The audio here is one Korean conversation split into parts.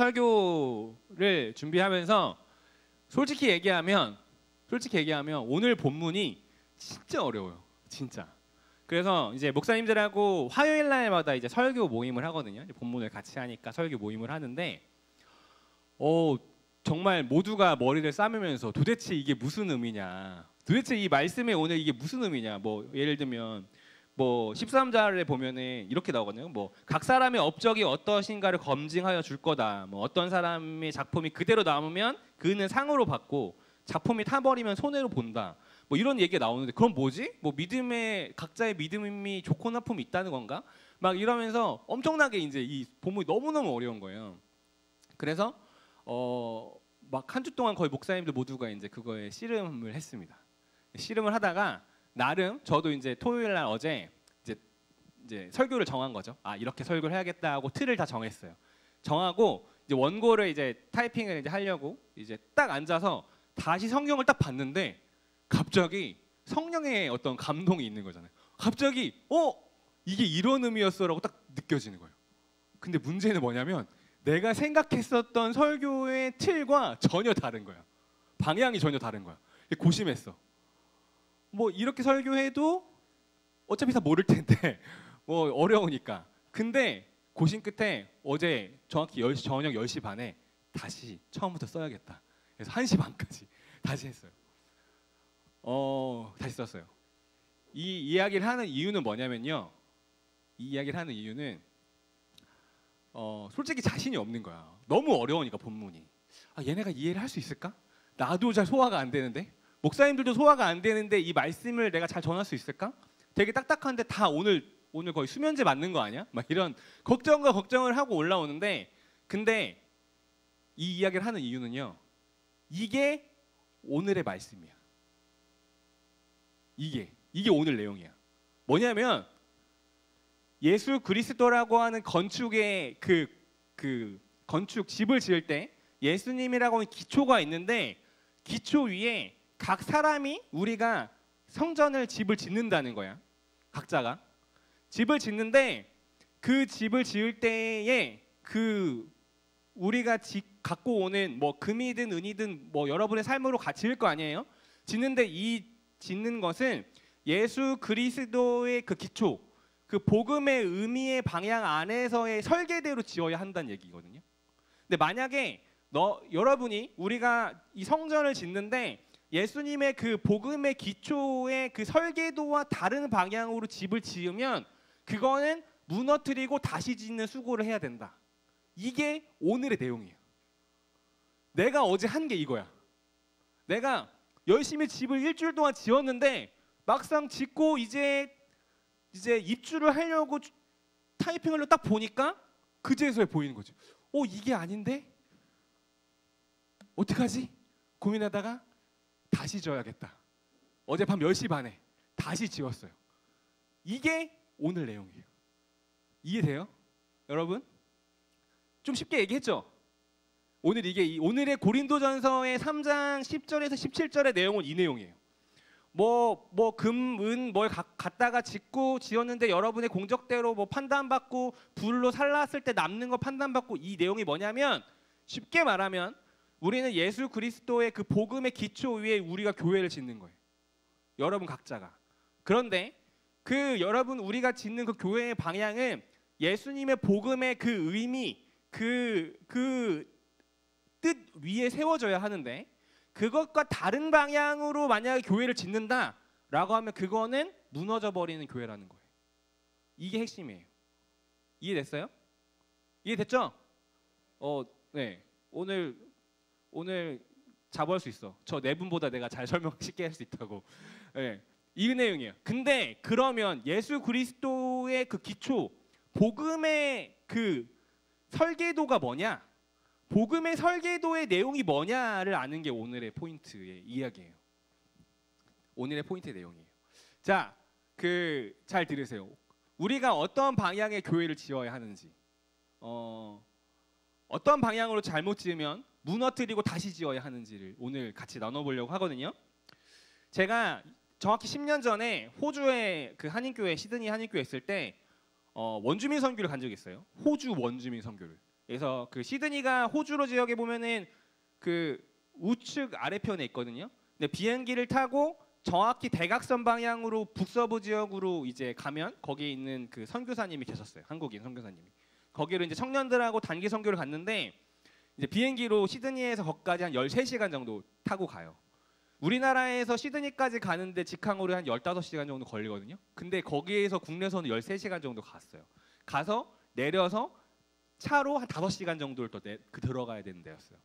설교를 준비하면서 솔직히 얘기하면 오늘 본문이 진짜 어려워요. 진짜. 그래서 이제 목사님들하고 화요일 날마다 이제 설교 모임을 하거든요. 이제 본문을 같이 하니까 설교 모임을 하는데 정말 모두가 머리를 싸매면서 도대체 이게 무슨 의미냐, 도대체 이 말씀에 오늘 이게 무슨 의미냐. 뭐 예를 들면 뭐 13절에 보면은 이렇게 나오거든요. 뭐 각 사람의 업적이 어떠신가를 검증하여 줄 거다. 뭐 어떤 사람의 작품이 그대로 남으면 그는 상으로 받고 작품이 타버리면 손해로 본다. 뭐 이런 얘기가 나오는데 그럼 뭐지? 뭐 믿음의 각자의 믿음이 좋고 나쁨이 있다는 건가? 막 이러면서 엄청나게 이제 이 본문이 너무너무 어려운 거예요. 그래서 막 한 주 동안 거의 목사님들 모두가 이제 그거에 씨름을 했습니다. 씨름을 하다가 나름 저도 이제 토요일 날 어제 이제 설교를 정한 거죠. 아, 이렇게 설교를 해야겠다 하고 틀을 다 정했어요. 정하고 이제 원고를 이제 타이핑을 이제 하려고 이제 딱 앉아서 다시 성경을 딱 봤는데 갑자기 성령의 어떤 감동이 있는 거잖아요. 갑자기 이게 이런 의미였어라고 딱 느껴지는 거예요. 근데 문제는 뭐냐면 내가 생각했었던 설교의 틀과 전혀 다른 거야. 방향이 전혀 다른 거야. 고심했어. 뭐 이렇게 설교해도 어차피 다 모를 텐데 뭐 어려우니까. 근데 고심 끝에 어제 정확히 저녁 10시 반에 다시 처음부터 써야겠다. 그래서 1시 반까지 다시 했어요. 다시 썼어요. 이 이야기를 하는 이유는 뭐냐면요. 이 이야기를 하는 이유는 솔직히 자신이 없는 거야. 너무 어려우니까 본문이. 얘네가 이해를 할 수 있을까? 나도 잘 소화가 안 되는데, 목사님들도 소화가 안 되는데 이 말씀을 내가 잘 전할 수 있을까? 되게 딱딱한데 다 오늘 거의 수면제 맞는 거 아니야? 막 이런 걱정과 걱정을 하고 올라오는데, 근데 이 이야기를 하는 이유는요. 이게 오늘의 말씀이야. 이게 오늘 내용이야. 뭐냐면 예수 그리스도라고 하는 건축의 그 건축 집을 지을 때 예수님이라고 하는 기초가 있는데 기초 위에 각 사람이 우리가 성전을 집을 짓는다는 거야. 각자가 집을 짓는데 그 집을 지을 때에 그 우리가 갖고 오는 뭐 금이든 은이든 뭐 여러분의 삶으로 지을 거 아니에요? 짓는데 이 짓는 것은 예수 그리스도의 그 기초, 그 복음의 의미의 방향 안에서의 설계대로 지어야 한다는 얘기거든요. 근데 만약에 여러분이 우리가 이 성전을 짓는데 예수님의 그 복음의 기초의 그 설계도와 다른 방향으로 집을 지으면 그거는 무너뜨리고 다시 짓는 수고를 해야 된다. 이게 오늘의 내용이에요. 내가 어제 한 게 이거야. 내가 열심히 집을 일주일 동안 지었는데 막상 짓고 이제 입주를 하려고 타이핑을 딱 보니까 그제서야 보이는 거죠. 이게 아닌데? 어떡하지? 고민하다가 다시 지어야겠다. 어젯밤 10시 반에 다시 지었어요. 이게 오늘 내용이에요. 이해돼요? 여러분? 좀 쉽게 얘기했죠? 오늘의 고린도전서의 3장 10절에서 17절의 내용은 이 내용이에요. 금, 은 뭘 갖다가 지었는데 여러분의 공적대로 뭐 판단받고 불로 살랐을 때 남는 거 판단받고, 이 내용이 뭐냐면 쉽게 말하면 우리는 예수 그리스도의 그 복음의 기초 위에 우리가 교회를 짓는 거예요. 여러분 각자가. 그런데 그 여러분 우리가 짓는 그 교회의 방향은 예수님의 복음의 그 의미, 그 뜻 위에 세워져야 하는데 그것과 다른 방향으로 만약에 교회를 짓는다라고 하면 그거는 무너져 버리는 교회라는 거예요. 이게 핵심이에요. 이해됐어요? 이해됐죠? 네. 오늘 자부할 수 있어. 저 네 분보다 내가 잘 설명 쉽게 할 수 있다고. 네. 이 내용이에요. 근데 그러면 예수 그리스도의 그 기초, 복음의 그 설계도가 뭐냐? 복음의 설계도의 내용이 뭐냐를 아는 게 오늘의 포인트의 이야기예요. 오늘의 포인트의 내용이에요. 자, 잘 들으세요. 우리가 어떤 방향의 교회를 지어야 하는지, 어떤 방향으로 잘못 지으면 무너뜨리고 다시 지어야 하는지를 오늘 같이 나눠보려고 하거든요. 제가 정확히 10년 전에 호주의 그 한인교회, 시드니 한인교회 있을 때 원주민 선교를 간 적이 있어요. 호주 원주민 선교를. 그래서 그 시드니가 호주로 지역에 보면은 그 우측 아래편에 있거든요. 근데 비행기를 타고 정확히 대각선 방향으로 북서부 지역으로 이제 가면 거기에 있는 그 선교사님이 계셨어요. 한국인 선교사님이. 거기로 이제 청년들하고 단기 선교를 갔는데 이제 비행기로 시드니에서 거기까지 한 13시간 정도 타고 가요. 우리나라에서 시드니까지 가는데 직항으로 한 15시간 정도 걸리거든요. 근데 거기에서 국내선은 13시간 정도 갔어요. 가서 내려서 차로 한 5시간 정도를 더 들어가야 되는 데였어요.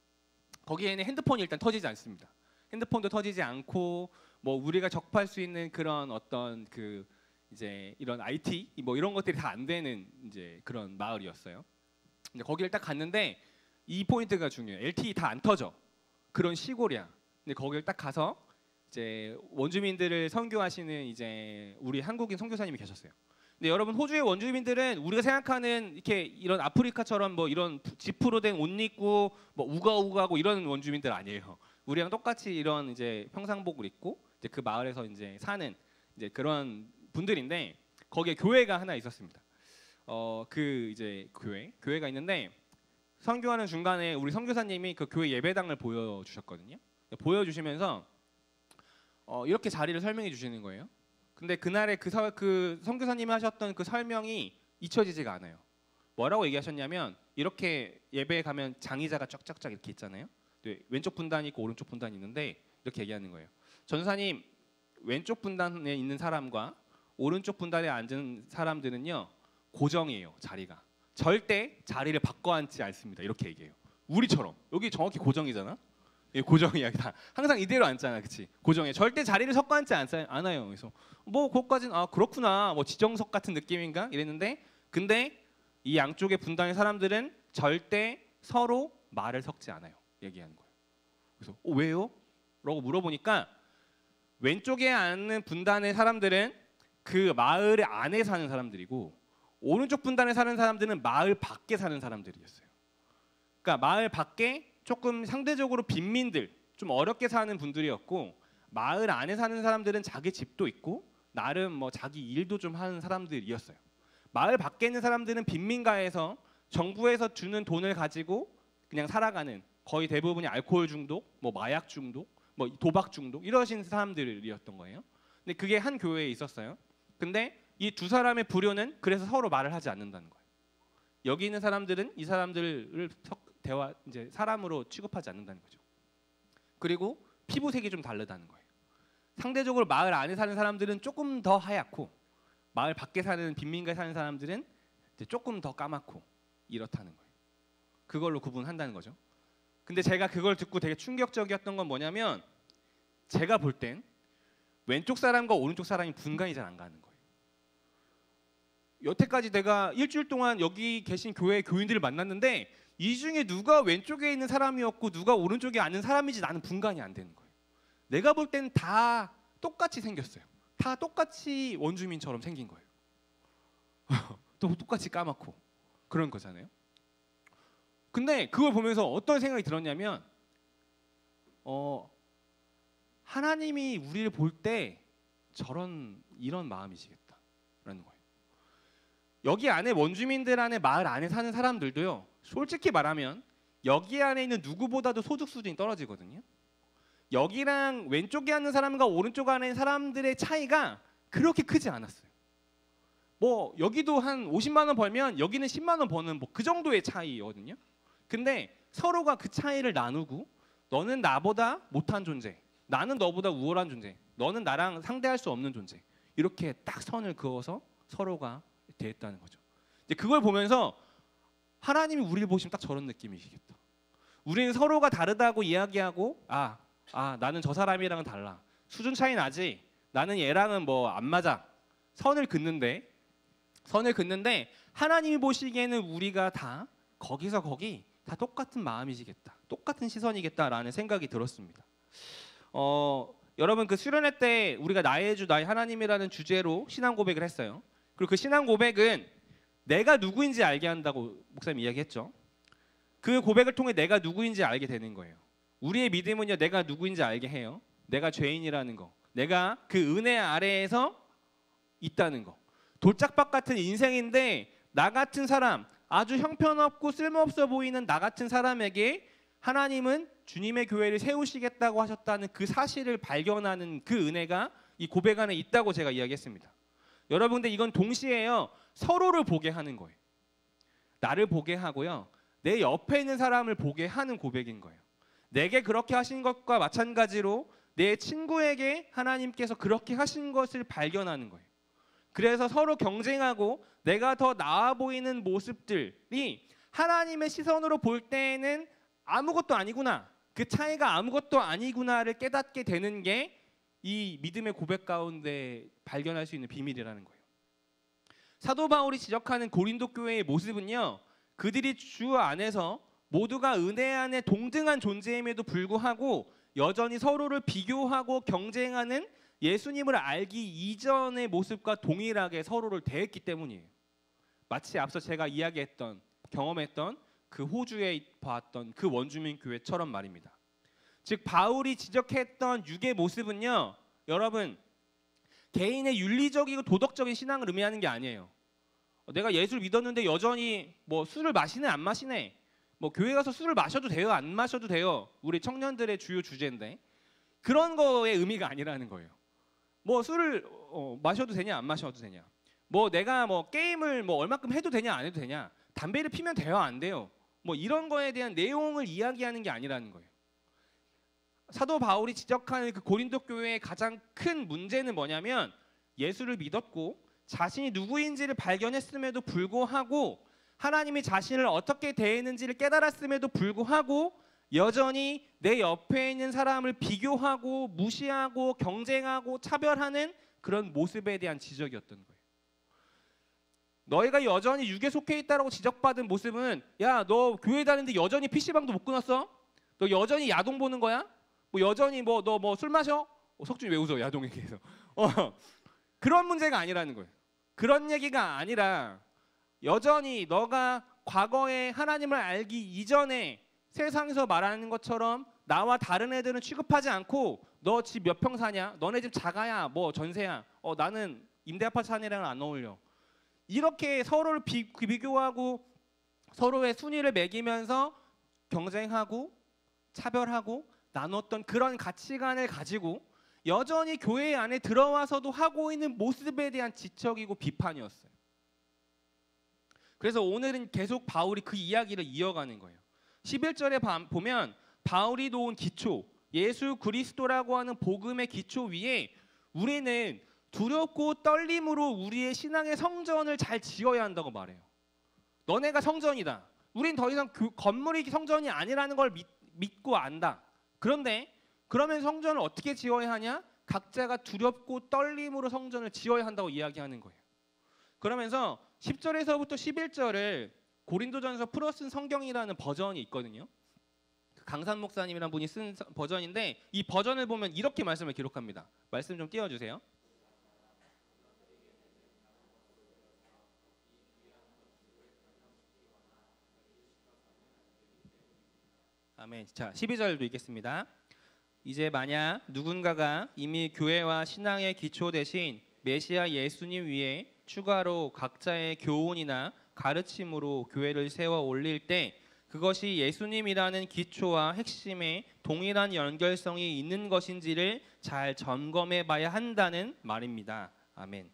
거기에는 핸드폰이 일단 터지지 않습니다. 핸드폰도 터지지 않고 뭐 우리가 접할 수 있는 그런 어떤 그 이제 이런 IT 뭐 이런 것들이 다 안 되는 이제 그런 마을이었어요. 근데 거기를 딱 갔는데 이 포인트가 중요해요. LTE 다 안 터져. 그런 시골이야. 근데 거기를 딱 가서 이제 원주민들을 선교하시는 이제 우리 한국인 선교사님이 계셨어요. 근데 여러분 호주의 원주민들은 우리가 생각하는 이렇게 이런 아프리카처럼 뭐 이런 지프로 된 옷 입고 뭐 우가우가하고 이런 원주민들 아니에요. 우리랑 똑같이 이런 이제 평상복을 입고 이제 그 마을에서 이제 사는 이제 그런 분들인데 거기에 교회가 하나 있었습니다. 그 이제 교회가 있는데 선교하는 중간에 우리 선교사님이 그 교회 예배당을 보여주셨거든요. 보여주시면서 이렇게 자리를 설명해 주시는 거예요. 근데 그날에 그 선교사님이 하셨던 그 설명이 잊혀지지가 않아요. 뭐라고 얘기하셨냐면 이렇게 예배에 가면 장의자가 쫙쫙쫙 이렇게 있잖아요. 왼쪽 분단이 있고 오른쪽 분단이 있는데 이렇게 얘기하는 거예요. 전사님 왼쪽 분단에 있는 사람과 오른쪽 분단에 앉은 사람들은요 고정이에요. 자리가 절대 자리를 바꿔 앉지 않습니다. 이렇게 얘기해요. 우리처럼 여기 정확히 고정이잖아. 예, 고정이야. 다 항상 이대로 앉잖아, 그렇지? 고정해. 절대 자리를 섞어 앉지 않아요. 그래서 뭐 그것까지는 아 그렇구나, 뭐 지정석 같은 느낌인가 이랬는데, 근데 이 양쪽의 분단의 사람들은 절대 서로 말을 섞지 않아요. 얘기하는 거예요. 그래서 왜요? 라고 물어보니까 왼쪽에 앉는 분단의 사람들은 그 마을 안에 사는 사람들이고 오른쪽 분단에 사는 사람들은 마을 밖에 사는 사람들이었어요. 그러니까 마을 밖에 조금 상대적으로 빈민들, 좀 어렵게 사는 분들이었고 마을 안에 사는 사람들은 자기 집도 있고 나름 뭐 자기 일도 좀 하는 사람들이었어요. 마을 밖에 있는 사람들은 빈민가에서 정부에서 주는 돈을 가지고 그냥 살아가는, 거의 대부분이 알코올 중독, 뭐 마약 중독, 뭐 도박 중독 이러신 사람들이었던 거예요. 근데 그게 한 교회에 있었어요. 근데 이 두 사람의 부류는 그래서 서로 말을 하지 않는다는 거예요. 여기 있는 사람들은 이 사람들을 대화 이제 사람으로 취급하지 않는다는 거죠. 그리고 피부색이 좀 다르다는 거예요. 상대적으로 마을 안에 사는 사람들은 조금 더 하얗고 마을 밖에 사는 빈민가에 사는 사람들은 이제 조금 더 까맣고 이렇다는 거예요. 그걸로 구분한다는 거죠. 근데 제가 그걸 듣고 되게 충격적이었던 건 뭐냐면 제가 볼 땐 왼쪽 사람과 오른쪽 사람이 분간이 잘 안 가는 거예요. 여태까지 내가 일주일 동안 여기 계신 교회 교인들을 만났는데 이 중에 누가 왼쪽에 있는 사람이었고 누가 오른쪽에 앉는 사람인지 나는 분간이 안 되는 거예요. 내가 볼 땐 다 똑같이 생겼어요. 다 똑같이 원주민처럼 생긴 거예요. 또 똑같이 까맣고 그런 거잖아요. 근데 그걸 보면서 어떤 생각이 들었냐면 하나님이 우리를 볼 때 이런 마음이시겠다라는 거예요. 여기 안에 원주민들 안에 마을 안에 사는 사람들도요. 솔직히 말하면 여기 안에 있는 누구보다도 소득 수준이 떨어지거든요. 여기랑 왼쪽에 앉는 사람과 오른쪽 안에 있는 사람들의 차이가 그렇게 크지 않았어요. 뭐 여기도 한 50만 원 벌면 여기는 10만 원 버는 뭐 그 정도의 차이거든요. 근데 서로가 그 차이를 나누고 너는 나보다 못한 존재, 나는 너보다 우월한 존재, 너는 나랑 상대할 수 없는 존재, 이렇게 딱 선을 그어서 서로가 대했다는 거죠. 이제 그걸 보면서 하나님이 우리를 보시면 딱 저런 느낌이시겠다. 우리는 서로가 다르다고 이야기하고 나는 저 사람이랑은 달라, 수준 차이 나지, 나는 얘랑은 뭐 안 맞아, 선을 긋는데 하나님이 보시기에는 우리가 다 거기서 거기 다 똑같은 마음이시겠다, 똑같은 시선이겠다라는 생각이 들었습니다. 여러분 그 수련회 때 우리가 나의 주 나의 하나님이라는 주제로 신앙 고백을 했어요. 그리고 그 신앙 고백은 내가 누구인지 알게 한다고 목사님 이야기했죠. 그 고백을 통해 내가 누구인지 알게 되는 거예요. 우리의 믿음은요, 내가 누구인지 알게 해요. 내가 죄인이라는 거, 내가 그 은혜 아래에서 있다는 거. 돌짝밭 같은 인생인데 나 같은 사람, 아주 형편없고 쓸모없어 보이는 나 같은 사람에게 하나님은 주님의 교회를 세우시겠다고 하셨다는 그 사실을 발견하는 그 은혜가 이 고백 안에 있다고 제가 이야기했습니다. 여러분들 이건 동시에요. 서로를 보게 하는 거예요. 나를 보게 하고요. 내 옆에 있는 사람을 보게 하는 고백인 거예요. 내게 그렇게 하신 것과 마찬가지로 내 친구에게 하나님께서 그렇게 하신 것을 발견하는 거예요. 그래서 서로 경쟁하고 내가 더 나아 보이는 모습들이 하나님의 시선으로 볼 때에는 아무것도 아니구나, 그 차이가 아무것도 아니구나를 깨닫게 되는 게 이 믿음의 고백 가운데 발견할 수 있는 비밀이라는 거예요. 사도 바울이 지적하는 고린도 교회의 모습은요, 그들이 주 안에서 모두가 은혜 안에 동등한 존재임에도 불구하고 여전히 서로를 비교하고 경쟁하는 예수님을 알기 이전의 모습과 동일하게 서로를 대했기 때문이에요. 마치 앞서 제가 이야기했던, 경험했던 그 호주에 봤던 그 원주민 교회처럼 말입니다. 즉 바울이 지적했던 육의 모습은요, 여러분 개인의 윤리적이고 도덕적인 신앙을 의미하는 게 아니에요. 내가 예수를 믿었는데 여전히 뭐 술을 마시네 안 마시네, 뭐 교회 가서 술을 마셔도 돼요 안 마셔도 돼요, 우리 청년들의 주요 주제인데 그런 거의 의미가 아니라는 거예요. 뭐 술을 마셔도 되냐 안 마셔도 되냐, 뭐 내가 뭐 게임을 뭐 얼마큼 해도 되냐 안 해도 되냐, 담배를 피면 돼요 안 돼요, 뭐 이런 거에 대한 내용을 이야기하는 게 아니라는 거예요. 사도 바울이 지적하는 그 고린도 교회의 가장 큰 문제는 뭐냐면 예수를 믿었고 자신이 누구인지를 발견했음에도 불구하고 하나님이 자신을 어떻게 대했는지를 깨달았음에도 불구하고 여전히 내 옆에 있는 사람을 비교하고 무시하고 경쟁하고 차별하는 그런 모습에 대한 지적이었던 거예요. 너희가 여전히 육에 속해 있다라고 지적받은 모습은, 야, 너 교회 다니는데 여전히 PC방도 못 끊었어? 너 여전히 야동 보는 거야? 뭐 여전히 뭐 너 뭐 술 마셔? 석준이 왜 웃어? 야동 얘기해서. 그런 문제가 아니라는 거예요. 그런 얘기가 아니라 여전히 너가 과거에 하나님을 알기 이전에 세상에서 말하는 것처럼 나와 다른 애들은 취급하지 않고 너 집 몇 평 사냐? 너네 집 자가야? 뭐 전세야? 나는 임대 아파트 사는 애랑은 안 어울려. 이렇게 서로를 비교하고 서로의 순위를 매기면서 경쟁하고 차별하고 나눴던 그런 가치관을 가지고 여전히 교회 안에 들어와서도 하고 있는 모습에 대한 지적이고 비판이었어요. 그래서 오늘은 계속 바울이 그 이야기를 이어가는 거예요. 11절에 보면 바울이 놓은 기초, 예수 그리스도라고 하는 복음의 기초 위에 우리는 두렵고 떨림으로 우리의 신앙의 성전을 잘 지어야 한다고 말해요. 너네가 성전이다. 우린 더 이상 건물이 성전이 아니라는 걸 믿고 안다. 그런데 그러면 성전을 어떻게 지어야 하냐? 각자가 두렵고 떨림으로 성전을 지어야 한다고 이야기하는 거예요. 그러면서 10절에서부터 11절을 고린도전서 풀어 쓴 성경이라는 버전이 있거든요. 강산 목사님이라는 분이 쓴 버전인데 이 버전을 보면 이렇게 말씀을 기록합니다. 말씀 좀 띄워주세요. 아멘. 자, 12절도 읽겠습니다. 이제 만약 누군가가 이미 교회와 신앙의 기초 대신 메시아 예수님 위에 추가로 각자의 교훈이나 가르침으로 교회를 세워 올릴 때 그것이 예수님이라는 기초와 핵심에 동일한 연결성이 있는 것인지를 잘 점검해 봐야 한다는 말입니다. 아멘.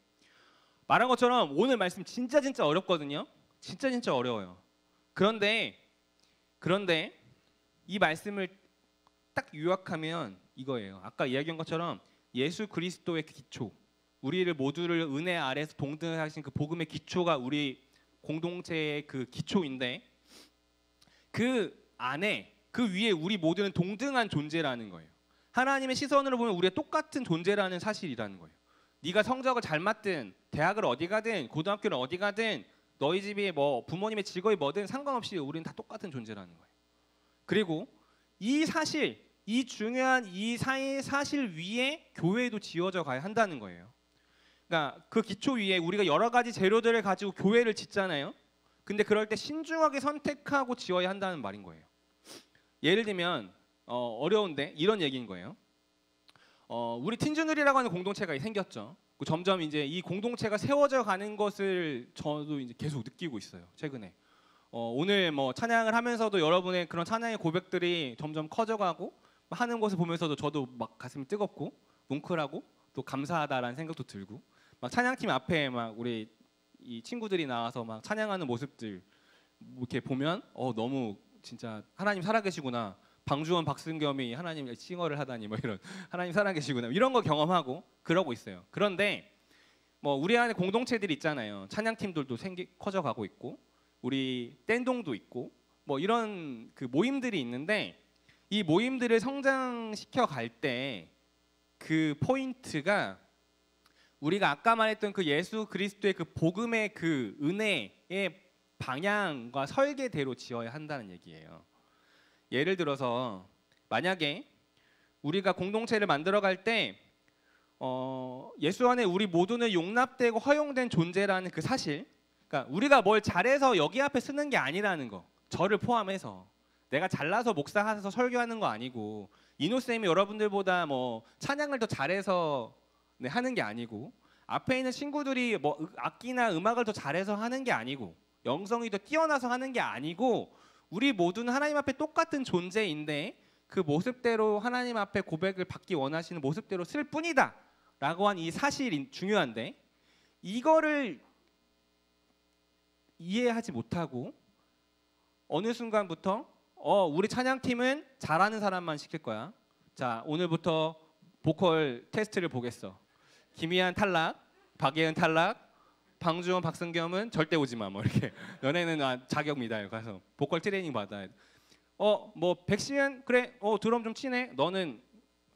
말한 것처럼 오늘 말씀 진짜 어렵거든요. 진짜 어려워요. 그런데 이 말씀을 딱 요약하면 이거예요. 아까 이야기한 것처럼 예수 그리스도의 기초, 우리를 모두를 은혜 아래서 동등하신 그 복음의 기초가 우리 공동체의 그 기초인데 그 안에 그 위에 우리 모두는 동등한 존재라는 거예요. 하나님의 시선으로 보면 우리가 똑같은 존재라는 사실이라는 거예요. 네가 성적을 잘 맞든 대학을 어디 가든 고등학교를 어디 가든 너희 집이 뭐 부모님의 직업이 뭐든 상관없이 우리는 다 똑같은 존재라는 거예요. 그리고 이 사실, 이 중요한 이 사실 위에 교회도 지어져 가야 한다는 거예요. 그러니까 그 기초 위에 우리가 여러 가지 재료들을 가지고 교회를 짓잖아요. 근데 그럴 때 신중하게 선택하고 지어야 한다는 말인 거예요. 예를 들면 어려운데 이런 얘기인 거예요. 우리 틴즈누리라고 하는 공동체가 생겼죠. 점점 이제 이 공동체가 세워져 가는 것을 저도 이제 계속 느끼고 있어요. 최근에 오늘 뭐 찬양을 하면서도 여러분의 그런 찬양의 고백들이 점점 커져가고 하는 것을 보면서도 저도 막 가슴이 뜨겁고 뭉클하고 또 감사하다라는 생각도 들고 막 찬양팀 앞에 막 우리 이 친구들이 나와서 막 찬양하는 모습들 이렇게 보면 너무 진짜 하나님 살아계시구나. 방주원 박승겸이 하나님 칭얼을 하다니 뭐 이런 하나님 살아계시구나 이런 거 경험하고 그러고 있어요. 그런데 뭐 우리 안에 공동체들이 있잖아요. 찬양팀들도 커져가고 있고 우리 댄동도 있고 뭐 이런 그 모임들이 있는데 이 모임들을 성장시켜 갈 때 그 포인트가 우리가 아까 말했던 그 예수 그리스도의 그 복음의 그 은혜의 방향과 설계대로 지어야 한다는 얘기예요. 예를 들어서 만약에 우리가 공동체를 만들어 갈 때 예수 안에 우리 모두는 용납되고 허용된 존재라는 그 사실, 그러니까 우리가 뭘 잘해서 여기 앞에 쓰는 게 아니라는 거, 저를 포함해서 내가 잘나서 목사하면서 설교하는 거 아니고 이노 쌤이 여러분들보다 뭐 찬양을 더 잘해서 하는 게 아니고 앞에 있는 친구들이 뭐 악기나 음악을 더 잘해서 하는 게 아니고 영성이 더 뛰어나서 하는 게 아니고 우리 모두는 하나님 앞에 똑같은 존재인데 그 모습대로 하나님 앞에 고백을 받기 원하시는 모습대로 쓸 뿐이다 라고 한 이 사실이 중요한데 이거를 이해하지 못하고 어느 순간부터 우리 찬양팀은 잘하는 사람만 시킬 거야. 자, 오늘부터 보컬 테스트를 보겠어. 김희한 탈락, 박예은 탈락, 방주원 박승겸은 절대 오지 마. 뭐 이렇게 너네는 자격 미달 가서 보컬 트레이닝 받아야 돼. 뭐 백시은 그래, 드럼 좀 치네. 너는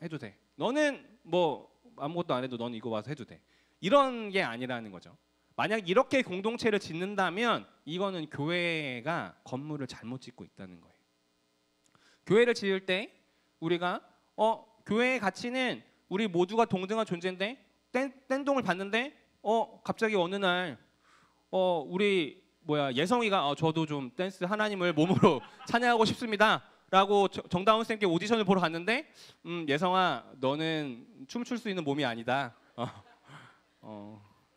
해도 돼. 너는 뭐 아무것도 안 해도 너는 이거 와서 해도 돼. 이런 게 아니라는 거죠. 만약 이렇게 공동체를 짓는다면 이거는 교회가 건물을 잘못 짓고 있다는 거예요. 교회를 지을 때 우리가 교회의 가치는 우리 모두가 동등한 존재인데 댄동을 봤는데 갑자기 어느 날 우리 예성이가 저도 좀 댄스 하나님을 몸으로 찬양하고 싶습니다 라고 정다운 쌤께 오디션을 보러 갔는데 예성아 너는 춤출 수 있는 몸이 아니다.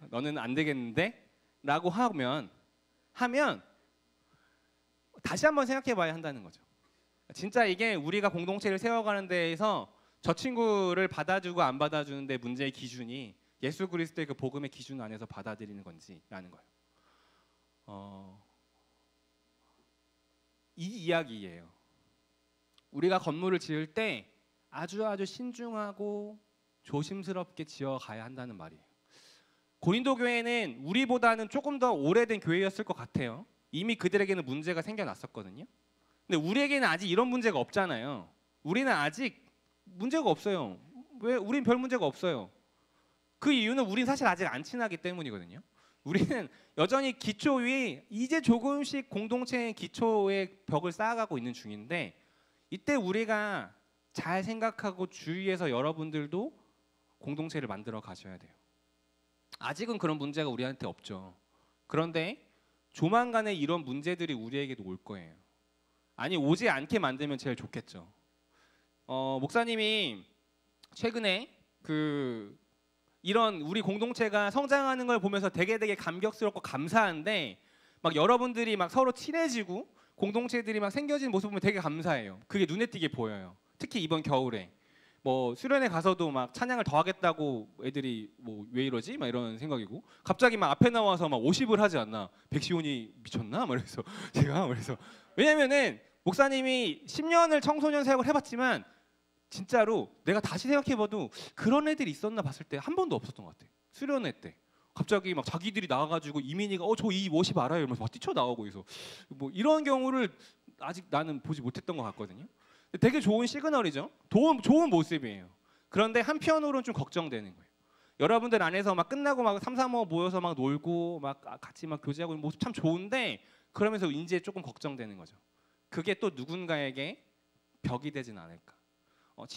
너는 안 되겠는데? 라고 하면 다시 한번 생각해 봐야 한다는 거죠. 진짜 이게 우리가 공동체를 세워가는 데에서 저 친구를 받아주고 안 받아주는 데 문제의 기준이 예수 그리스도의 그 복음의 기준 안에서 받아들이는 건지라는 거예요. 이 이야기예요. 우리가 건물을 지을 때 아주 신중하고 조심스럽게 지어가야 한다는 말이에요. 고린도 교회는 우리보다는 조금 더 오래된 교회였을 것 같아요. 이미 그들에게는 문제가 생겨났었거든요. 근데 우리에게는 아직 이런 문제가 없잖아요. 우리는 아직 문제가 없어요. 왜? 우린 별 문제가 없어요. 그 이유는 우린 사실 아직 안 친하기 때문이거든요. 우리는 여전히 기초 위에 이제 조금씩 공동체의 기초의 벽을 쌓아가고 있는 중인데 이때 우리가 잘 생각하고 주위에서 여러분들도 공동체를 만들어 가셔야 돼요. 아직은 그런 문제가 우리한테 없죠. 그런데 조만간에 이런 문제들이 우리에게도 올 거예요. 아니 오지 않게 만들면 제일 좋겠죠. 목사님이 최근에 이런 우리 공동체가 성장하는 걸 보면서 되게 감격스럽고 감사한데 막 여러분들이 막 서로 친해지고 공동체들이 막 생겨지는 모습 보면 되게 감사해요. 그게 눈에 띄게 보여요. 특히 이번 겨울에 뭐 수련회 가서도 막 찬양을 더 하겠다고 애들이 뭐 왜 이러지? 막 이런 생각이고 갑자기 막 앞에 나와서 막 50을 하지 않나? 백시온이 미쳤나? 그래서 제가 그래서 왜냐면은 목사님이 10년을 청소년 사역을 해봤지만 진짜로 내가 다시 생각해봐도 그런 애들이 있었나 봤을 때 한 번도 없었던 것 같아. 수련회 때 갑자기 막 자기들이 나와가지고 이민이가 저 이 50 알아요 이러면서 막 뛰쳐나오고 있어. 뭐 이런 경우를 아직 나는 보지 못했던 것 같거든요. 되게 좋은 시그널이죠. 좋은 모습이에요. 그런데 한편으로는 좀 걱정되는 거예요. 여러분들 안에서 막 끝나고 막 3, 4모 모여서 막 놀고 막 같이 막 교제하고 있는 모습 참 좋은데 그러면서 이제 조금 걱정되는 거죠. 그게 또 누군가에게 벽이 되진 않을까.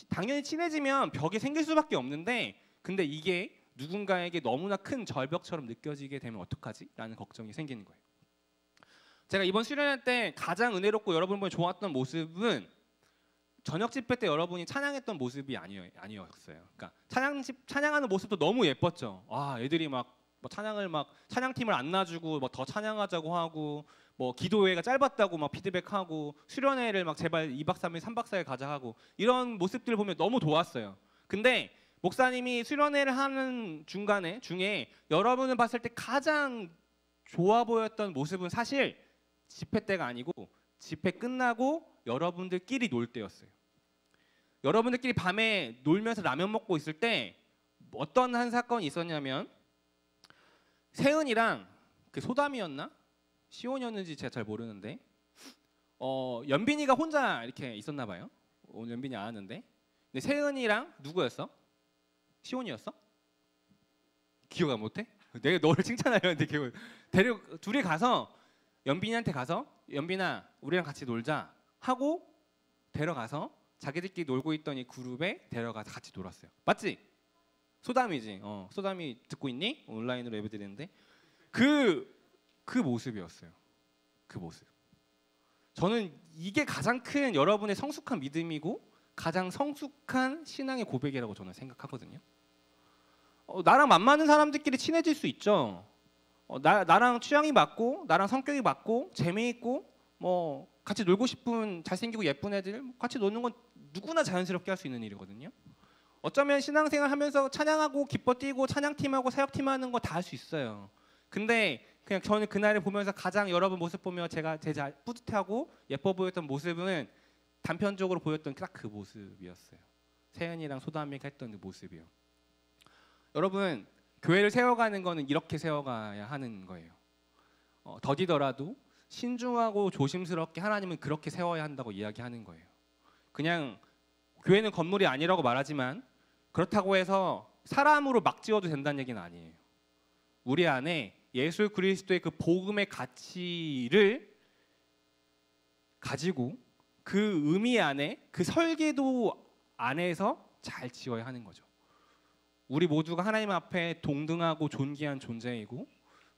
당연히 친해지면 벽이 생길 수밖에 없는데 근데 이게 누군가에게 너무나 큰 절벽처럼 느껴지게 되면 어떡하지? 라는 걱정이 생기는 거예요. 제가 이번 수련회 때 가장 은혜롭고 여러분이 좋았던 모습은 저녁 집회 때 여러분이 찬양했던 모습이 아니었어요. 그러니까 찬양하는 모습도 너무 예뻤죠. 애들이 막 찬양팀을 안 놔주고 더 찬양하자고 하고 뭐 기도회가 짧았다고 막 피드백하고 수련회를 막 제발 2박 3일 3박 4일 가자 하고 이런 모습들을 보면 너무 좋았어요. 근데 목사님이 수련회를 하는 중에 여러분을 봤을 때 가장 좋아 보였던 모습은 사실 집회 때가 아니고 집회 끝나고 여러분들끼리 놀 때였어요. 여러분들끼리 밤에 놀면서 라면 먹고 있을 때 어떤 한 사건이 있었냐면 세은이랑 그 소담이었나? 시온이었는지 제가 잘 모르는데 연빈이가 혼자 이렇게 있었나 봐요. 오늘 연빈이 안 왔는데 근데 세은이랑 누구였어? 시온이었어? 기억 못해? 내가 너를 칭찬하려는데 기억 둘이 가서 연빈이한테 가서 연빈아 우리랑 같이 놀자 하고 데려가서 자기들끼리 놀고 있던 이 그룹에 데려가서 같이 놀았어요. 맞지? 소담이지. 소담이 듣고 있니? 온라인으로 예배 드리는데 그 모습이었어요. 그 모습. 저는 이게 가장 큰 여러분의 성숙한 믿음이고 가장 성숙한 신앙의 고백이라고 저는 생각하거든요. 나랑 만나는 사람들끼리 친해질 수 있죠. 나랑 취향이 맞고 나랑 성격이 맞고 재미있고 뭐 같이 놀고 싶은 잘생기고 예쁜 애들 같이 노는 건 누구나 자연스럽게 할 수 있는 일이거든요. 어쩌면 신앙생활 하면서 찬양하고 기뻐 뛰고 찬양팀하고 사역팀하는 거 다 할 수 있어요. 근데 그냥 저는 그날을 보면서 가장 여러분 모습 보며 제가 뿌듯하고 예뻐 보였던 모습은 단편적으로 보였던 딱 그 모습이었어요. 세연이랑 소담이가 했던 그 모습이요. 여러분 교회를 세워가는 거는 이렇게 세워가야 하는 거예요. 더디더라도 신중하고 조심스럽게 하나님은 그렇게 세워야 한다고 이야기하는 거예요. 그냥 교회는 건물이 아니라고 말하지만 그렇다고 해서 사람으로 막 지어도 된다는 얘기는 아니에요. 우리 안에 예수 그리스도의 그 복음의 가치를 가지고 그 의미 안에 그 설계도 안에서 잘 지어야 하는 거죠. 우리 모두가 하나님 앞에 동등하고 존귀한 존재이고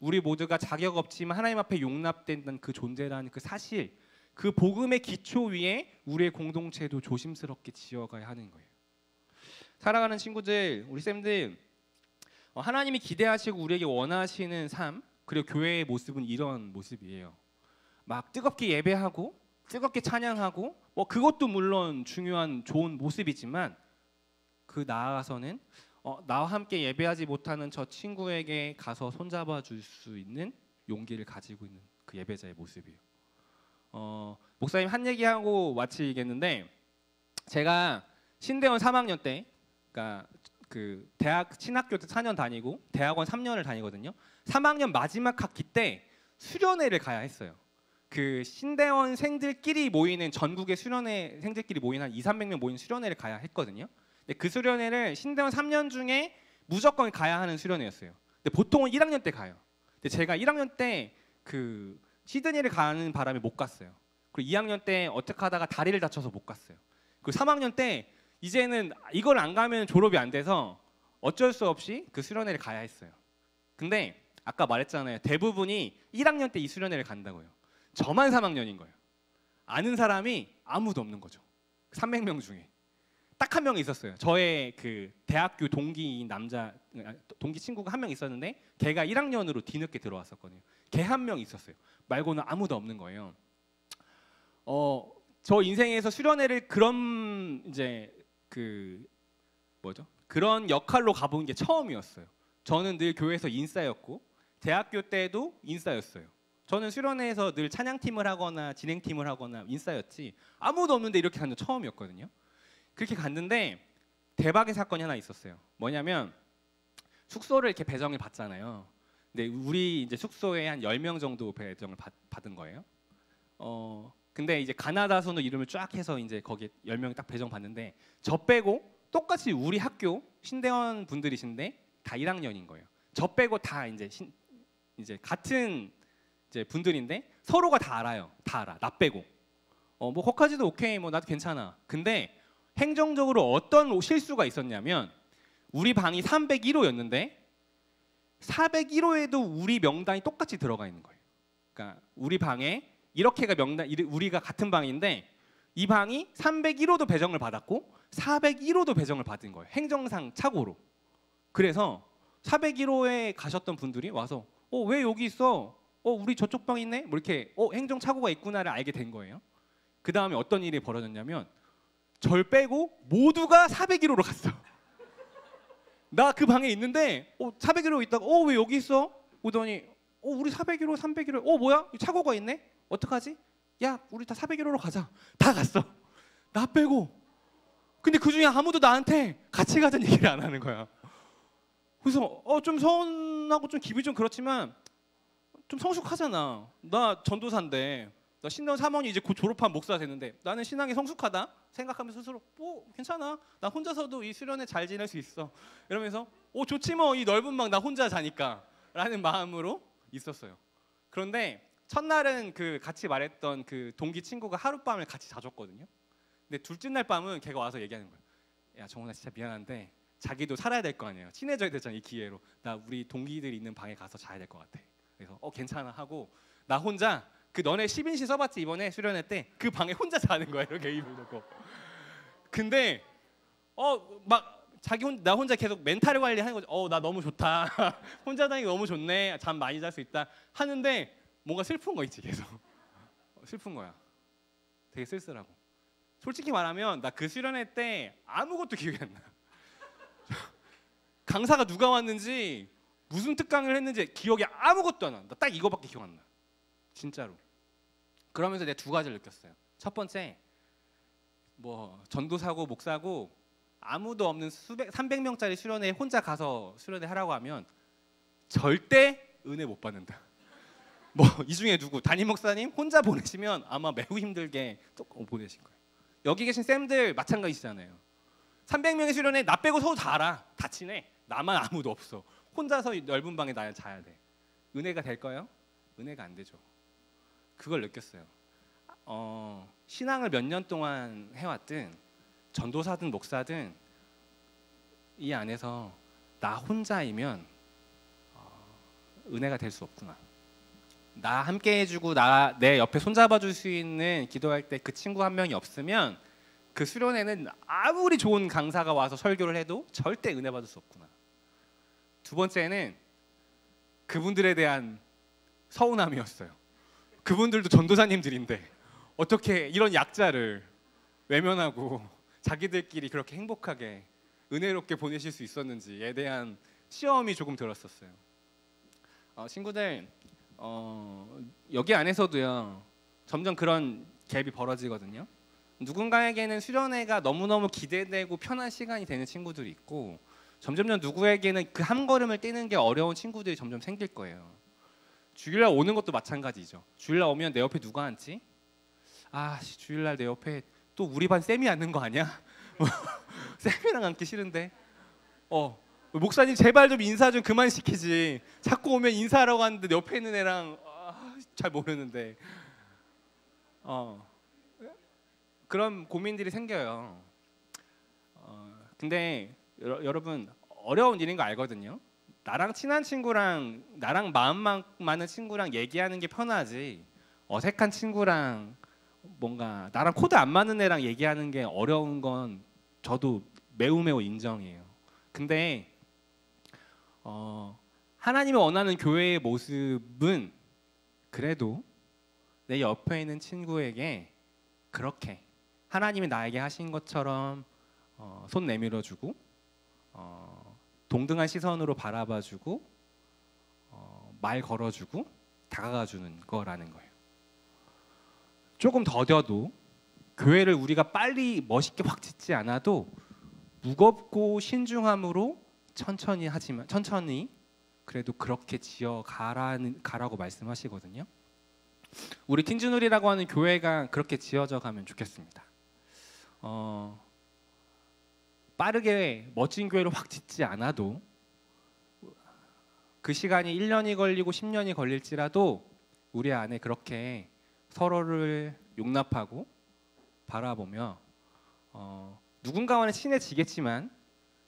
우리 모두가 자격 없지만 하나님 앞에 용납된다는 그 존재라는 그 사실, 그 복음의 기초 위에 우리의 공동체도 조심스럽게 지어가야 하는 거예요. 사랑하는 친구들, 우리 쌤들, 하나님이 기대하시고 우리에게 원하시는 삶, 그리고 교회의 모습은 이런 모습이에요. 막 뜨겁게 예배하고 뜨겁게 찬양하고 그것도 물론 중요한 좋은 모습이지만 그 나아가서는 나와 함께 예배하지 못하는 저 친구에게 가서 손잡아 줄 수 있는 용기를 가지고 있는 그 예배자의 모습이에요. 목사님 한 얘기하고 마치겠는데 제가 신대원 3학년 때, 그러니까 그 대학 신학교 때 4년 다니고 대학원 3년을 다니거든요. 3학년 마지막 학기 때 수련회를 가야 했어요. 그 신대원생들끼리 모이는 전국의 수련회 생들끼리 모이는 한 200~300명 모이는 수련회를 가야 했거든요. 근데 그 수련회를 신대원 3년 중에 무조건 가야 하는 수련회였어요. 근데 보통은 1학년 때 가요. 근데 제가 1학년 때 그 시드니를 가는 바람에 못 갔어요. 그리고 2학년 때 어떻게 하다가 다리를 다쳐서 못 갔어요. 그리고 3학년 때 이제는 이걸 안 가면 졸업이 안 돼서 어쩔 수 없이 그 수련회를 가야 했어요. 근데 아까 말했잖아요. 대부분이 1학년 때 이 수련회를 간다고요. 저만 3학년인 거예요. 아는 사람이 아무도 없는 거죠. 300명 중에 딱 한 명 있었어요. 저의 그 대학교 동기 친구가 한 명 있었는데 걔가 1학년으로 뒤늦게 들어왔었거든요. 걔 한 명 있었어요. 말고는 아무도 없는 거예요. 저 인생에서 수련회를 그런 이제 그런 역할로 가본 게 처음이었어요. 저는 늘 교회에서 인싸였고 대학교 때도 인싸였어요. 저는 수련회에서 늘 찬양팀을 하거나 진행팀을 하거나 인싸였지 아무도 없는데 이렇게 간 건 처음이었거든요. 그렇게 갔는데 대박의 사건이 하나 있었어요. 뭐냐면 숙소를 이렇게 배정을 받잖아요. 근데 우리 이제 숙소에 한 10명 정도 배정을 받은 거예요. 근데 이제 가나다 순으로 이름을 쫙 해서 이제 거기에 10명이 딱 배정 받는데 저 빼고 똑같이 우리 학교 신대원 분들이신데 다 1학년인 거예요. 저 빼고 다 이제 같은 이제 분들인데 서로가 다 알아요. 다 알아. 나 빼고. 뭐 거기까지도 오케이. 뭐 나도 괜찮아. 근데 행정적으로 어떤 실수가 있었냐면 우리 방이 301호였는데 401호에도 우리 명단이 똑같이 들어가 있는 거예요. 그러니까 우리 방에 이렇게가 우리가 같은 방인데 이 방이 301호도 배정을 받았고 401호도 배정을 받은 거예요. 행정상 착오로. 그래서 401호에 가셨던 분들이 와서 왜 여기 있어? 우리 저쪽 방 있네. 뭐 이렇게 행정착오가 있구나를 알게 된 거예요. 그 다음에 어떤 일이 벌어졌냐면 절 빼고 모두가 401호로 갔어. 나 그 방에 있는데 401호 있다가 왜 여기 있어? 오더니 우리 401호, 301호. 뭐야? 착오가 있네. 어떡하지? 야, 우리 다 401호로 가자. 다 갔어. 나 빼고. 근데 그 중에 아무도 나한테 같이 가자는 얘기를 안 하는 거야. 그래서 좀 서운하고 좀 기분이 좀 그렇지만 좀 성숙하잖아. 나 전도사인데 나 신당 사모님 이제 곧 졸업한 목사가 됐는데 나는 신앙이 성숙하다 생각하면서 스스로 괜찮아. 나 혼자서도 이 수련회 잘 지낼 수 있어. 이러면서 좋지 뭐 이 넓은 방 나 혼자 자니까 라는 마음으로 있었어요. 그런데 첫날은 그 같이 말했던 그 동기 친구가 하룻밤을 같이 자줬거든요. 근데 둘째 날 밤은 걔가 와서 얘기하는 거야. 야, 정훈아 진짜 미안한데 자기도 살아야 될 거 아니에요. 친해져야 되잖아. 이 기회로. 나 우리 동기들이 있는 방에 가서 자야 될 것 같아. 그래서 괜찮아 하고 나 혼자 그 너네 10인실 써봤지 이번에 수련회 때 그 방에 혼자 자는 거야. 이렇게 입을 놓고. 근데 나 혼자 계속 멘탈 관리하는 거죠. 나 너무 좋다. 혼자 다니기 너무 좋네. 잠 많이 잘 수 있다. 하는데 뭔가 슬픈 거 있지 계속. 슬픈 거야. 되게 쓸쓸하고. 솔직히 말하면 나 그 수련회 때 아무것도 기억이 안 나. 강사가 누가 왔는지 무슨 특강을 했는지 기억이 아무것도 안 나. 나 딱 이거밖에 기억 안 나. 진짜로. 그러면서 내가 두 가지를 느꼈어요. 첫 번째, 전도사고 목사고 아무도 없는 300명짜리 수련회에 혼자 가서 수련회 하라고 하면 절대 은혜 못 받는다. 이 중에 누구 담임 목사님 혼자 보내시면 아마 매우 힘들게 또 보내실 거예요. 여기 계신 쌤들 마찬가지잖아요. 300명의 수련회 나 빼고 서로 다 알아. 다 친해. 나만 아무도 없어. 혼자서 넓은 방에 나야 자야 돼. 은혜가 될까요? 은혜가 안 되죠. 그걸 느꼈어요. 신앙을 몇 년 동안 해왔든 전도사든 목사든 이 안에서 나 혼자이면 은혜가 될 수 없구나. 나 함께 해주고 내 옆에 손잡아줄 수 있는 기도할 때 그 친구 한 명이 없으면 그 수련회는 아무리 좋은 강사가 와서 설교를 해도 절대 은혜 받을 수 없구나. 두 번째는 그분들에 대한 서운함이었어요. 그분들도 전도사님들인데 어떻게 이런 약자를 외면하고 자기들끼리 그렇게 행복하게 은혜롭게 보내실 수 있었는지에 대한 시험이 조금 들었었어요. 친구들, 여기 안에서도요 점점 그런 갭이 벌어지거든요. 누군가에게는 수련회가 너무너무 기대되고 편한 시간이 되는 친구들이 있고 점점점 누구에게는 그 한 걸음을 떼는 게 어려운 친구들이 점점 생길 거예요. 주일날 오는 것도 마찬가지죠. 주일날 오면 내 옆에 누가 앉지? 주일날 내 옆에 또 우리 반 쌤이 앉는 거 아니야? 쌤이랑 앉기 싫은데. 목사님 제발 좀 인사 좀 그만 시키지. 자꾸 오면 인사하라고 하는데 내 옆에 있는 애랑 잘 모르는데. 그런 고민들이 생겨요. 근데 여러분 어려운 일인 거 알거든요. 나랑 친한 친구랑 나랑 마음 많은 친구랑 얘기하는 게 편하지 어색한 친구랑 뭔가 나랑 코드 안 맞는 애랑 얘기하는 게 어려운 건 저도 매우 인정해요. 근데 하나님이 원하는 교회의 모습은 그래도 내 옆에 있는 친구에게 그렇게 하나님이 나에게 하신 것처럼 손 내밀어주고 동등한 시선으로 바라봐주고 말 걸어주고 다가가주는 거라는 거예요. 조금 더뎌도 교회를 우리가 빨리 멋있게 확 짓지 않아도 무겁고 신중함으로 천천히 그래도 그렇게 지어 가라고 말씀하시거든요. 우리 틴즈누리라고 하는 교회가 그렇게 지어져 가면 좋겠습니다. 빠르게 멋진 교회를 확 짓지 않아도 그 시간이 1년이 걸리고 10년이 걸릴지라도 우리 안에 그렇게 서로를 용납하고 바라보며 누군가와는 친해지겠지만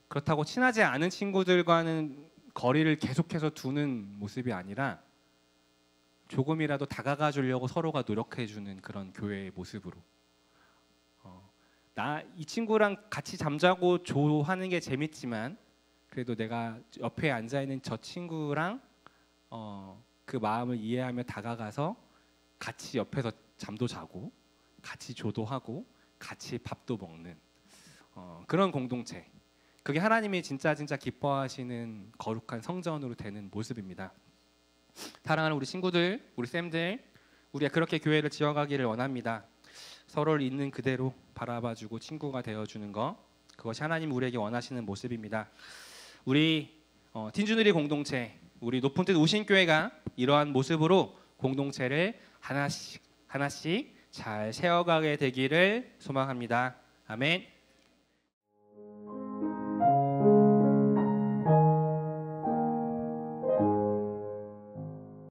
그렇다고 친하지 않은 친구들과는 거리를 계속해서 두는 모습이 아니라 조금이라도 다가가 주려고 서로가 노력해 주는 그런 교회의 모습으로 이 친구랑 같이 잠자고 조하는 게 재밌지만 그래도 내가 옆에 앉아 있는 저 친구랑 그 마음을 이해하며 다가가서 같이 옆에서 잠도 자고 같이 조도하고 같이 밥도 먹는 그런 공동체. 그게 하나님이 진짜 기뻐하시는 거룩한 성전으로 되는 모습입니다. 사랑하는 우리 친구들, 우리 쌤들, 우리가 그렇게 교회를 지어가기를 원합니다. 서로를 있는 그대로 바라봐주고 친구가 되어주는 것, 그것이 하나님 우리에게 원하시는 모습입니다. 우리 틴주누리 공동체, 우리 높은 뜻 우신교회가 이러한 모습으로 공동체를 하나씩 잘 세워가게 되기를 소망합니다. 아멘.